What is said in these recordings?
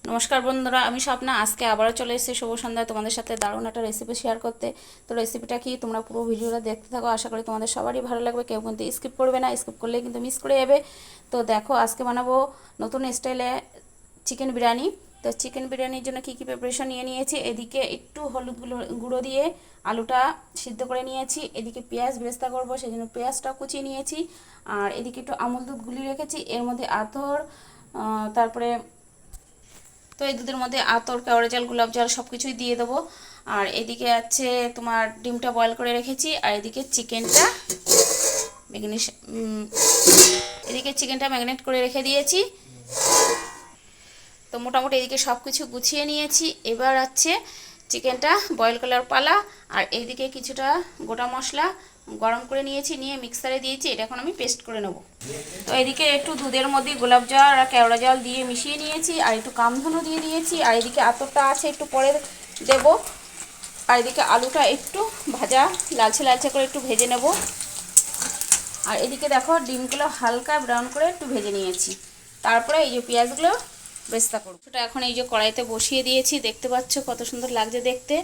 নমস্কার বন্ধুরা, আমি স্বপ্না। আজকে আবারও চলে এসেছি শুভ সন্ধ্যায় তোমাদের সাথে দারুণ একটা রেসিপি শেয়ার করতে। তো রেসিপিটা কি, তোমরা পুরো ভিডিওটা দেখতে থাকো। আশা করি তোমাদের সবারই ভালো লাগবে, কেউ কিন্তু স্কিপ করবে না, স্কিপ করলে কিন্তু মিস করে যাবে। তো দেখো, আজকে বানাবো নতুন স্টাইলে চিকেন বিরিয়ানি। তো চিকেন বিরিয়ানির জন্য কি কি প্রিপারেশন নিয়েছি। এদিকে একটু হলুদ গুঁড়ো দিয়ে আলুটা সিদ্ধ করে নিয়েছি। এদিকে পেঁয়াজ বেরেস্তা করবো, সেই জন্য পেঁয়াজটা কুচিয়ে নিয়েছি। আর এদিকে একটু আমুল দুধ গুলিয়ে রেখেছি, এর মধ্যে আতর, তারপরে তো এই দুধের মধ্যে আতর, কেওড়া জল, গোলাপ জল সব কিছুই দিয়ে দেবো। আর এদিকে আছে তোমার ডিমটা বয়েল করে রেখেছি। আর এদিকে চিকেনটা ম্যারিনেট করে রেখে দিয়েছি। তো মোটামুটি এদিকে সব কিছু গুছিয়ে নিয়েছি। এবার আছে চিকেনটা বয়েল করার পালা। আর এইদিকে কিছুটা গোটা মশলা গরম করে নিয়েছি, নিয়ে মিক্সারে দিয়েছি। এটা এখন আমি পেস্ট করে নেব। তো এদিকে একটু দুধের মধ্যে গোলাপ জল আর কেওড়া জল দিয়ে মিশিয়ে নিয়েছি, আর একটু কামধুনো দিয়ে দিয়েছি। আর এদিকে আতরটা আছে, একটু পরে দেব। আর এদিকে আলুটা একটু ভাজা লালচে লালচে করে একটু ভেজে নেব। আর এদিকে দেখো, ডিমগুলো হালকা ব্রাউন করে একটু ভেজে নিয়েছি। তারপরে এই যে পেঁয়াজগুলো বেরেস্তা করব। সেটা এখন এই যে কড়াইতে বসিয়ে দিয়েছি, দেখতে পাচ্ছ কত সুন্দর লাগছে দেখতে।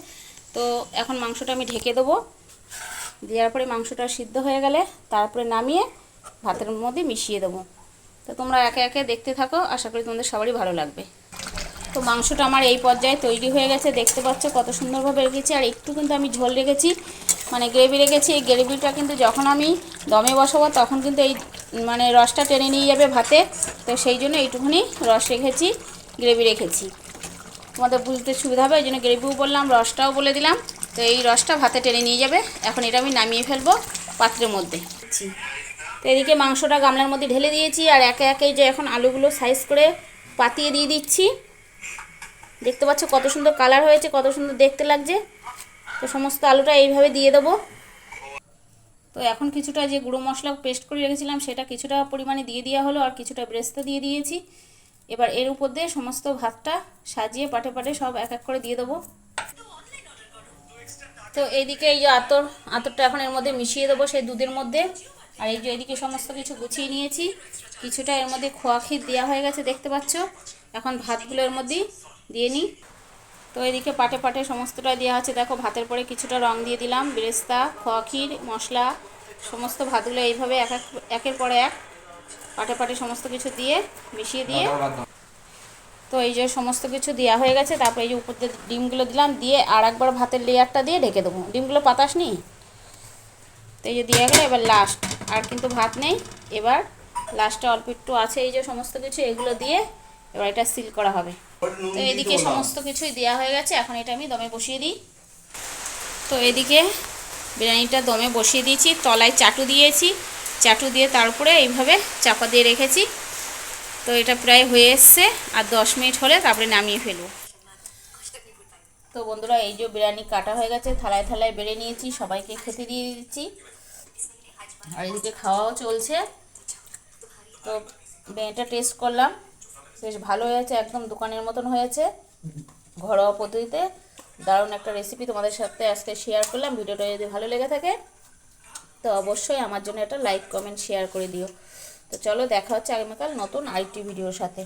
তো এখন মাংসটা আমি ঢেকে দেবো। দেওয়ার পরে মাংসটা সিদ্ধ হয়ে গেলে তারপরে নামিয়ে ভাতের মধ্যে মিশিয়ে দেবো। তো তোমরা একে একে দেখতে থাকো, আশা করি তোমাদের সবারই ভালো লাগবে। তো মাংসটা আমার এই পর্যায়ে তৈরি হয়ে গেছে, দেখতে পাচ্ছ কত সুন্দরভাবে রেখেছি। আর একটু কিন্তু আমি ঝোল রেখেছি, মানে গ্রেভি রেখেছি। এই গ্রেভিটা কিন্তু যখন আমি দমে বসাবো তখন কিন্তু এই মানে রসটা টেনে নিয়ে যাবে ভাতে। তো সেই জন্য এইটুকুনি রস রেখেছি, গ্রেভি রেখেছি, তোমাদের বুঝতে সুবিধা হবে। এই জন্য গ্রেভিও বললাম, রসটাও বলে দিলাম। তো এই রসটা ভাতে টেনে নিয়ে যাবে। এখন এটা আমি নামিয়ে ফেলবো পাত্রের মধ্যে। তো এদিকে মাংসটা গামলার মধ্যে ঢেলে দিয়েছি। আর একে একে যে এখন আলুগুলো সাইজ করে পাতিয়ে দিয়ে দিচ্ছি। দেখতে পাচ্ছ কত সুন্দর কালার হয়েছে, কত সুন্দর দেখতে লাগছে। তো সমস্ত আলুটা এইভাবে দিয়ে দেবো। তো এখন কিছুটা যে গুঁড়ো মশলা পেস্ট করে রেখেছিলাম সেটা কিছুটা পরিমাণে দিয়ে দেওয়া হলো, আর কিছুটা বেরেস্তা দিয়ে দিয়েছি। এবার এর উপর দিয়ে সমস্ত ভাতটা সাজিয়ে পাটে পাটে সব এক এক করে দিয়ে দেবো। তো এইদিকে এই যে আতরটা এখন এর মধ্যে মিশিয়ে দেবো সেই দুধের মধ্যে। আর এই যে এদিকে সমস্ত কিছু গুছিয়ে নিয়েছি, কিছুটা এর মধ্যে খোয়া ক্ষীর দেওয়া হয়ে গেছে, দেখতে পাচ্ছ। এখন ভাতগুলো এর মধ্যেই দিয়ে নিই। তো এদিকে পাটে পাটে সমস্তটা দেওয়া আছে, দেখো ভাতের পরে কিছুটা রং দিয়ে দিলাম, বেরেস্তা, খোয়া ক্ষীর, মশলা, সমস্ত ভাতগুলো এইভাবে একের পরে এক পাটে পাটে সমস্ত কিছু দিয়ে মিশিয়ে দিয়ে। তো এই যে সমস্ত কিছু দেওয়া হয়ে গেছে। তারপরে এই যে উপর দিয়ে ডিমগুলো দিলাম, দিয়ে আর একবার ভাতের লেয়ারটা দিয়ে ঢেকে দেবো। ডিমগুলো পাতাস নি। তো এই যে দিয়ে গেলে এবার লাস্ট, আর কিন্তু ভাত নেই। এবার লাস্টে অল্প একটু আছে, এই যে সমস্ত কিছু এগুলো দিয়ে এবার এটা সিল করা হবে। তো এদিকে সমস্ত কিছুই দেওয়া হয়ে গেছে, এখন এটা আমি দমে বসিয়ে দিই। তো এদিকে বিরিয়ানিটা দমে বসিয়ে দিয়েছি, তলায় চাটু দিয়েছি। চাটু দিয়ে তারপরে এইভাবে চাপা দিয়ে রেখেছি। তো এটা প্রায় হয়ে এসছে, আর 10 মিনিট হলে তারপরে নামিয়ে ফেলবো। তো বন্ধুরা, এই যে বিরিয়ানি কাটা হয়ে গেছে, থালায় থালায় বেড়ে নিয়েছি, সবাইকে খেতে দিয়ে দিচ্ছি। আর এদিকে খাওয়াও চলছে। তো বিরিয়ানিটা টেস্ট করলাম, বেশ ভালো হয়েছে, একদম দোকানের মতন হয়েছে, ঘরোয়া পদ্ধতিতে। দারুণ একটা রেসিপি তোমাদের সাথে আজকে শেয়ার করলাম। ভিডিওটা যদি ভালো লেগে থাকে তো অবশ্যই আমার জন্য একটা লাইক, কমেন্ট, শেয়ার করে দিও। তো চলো, দেখা হচ্ছে আগামীকাল নতুন আরেকটি ভিডিওর সাথে।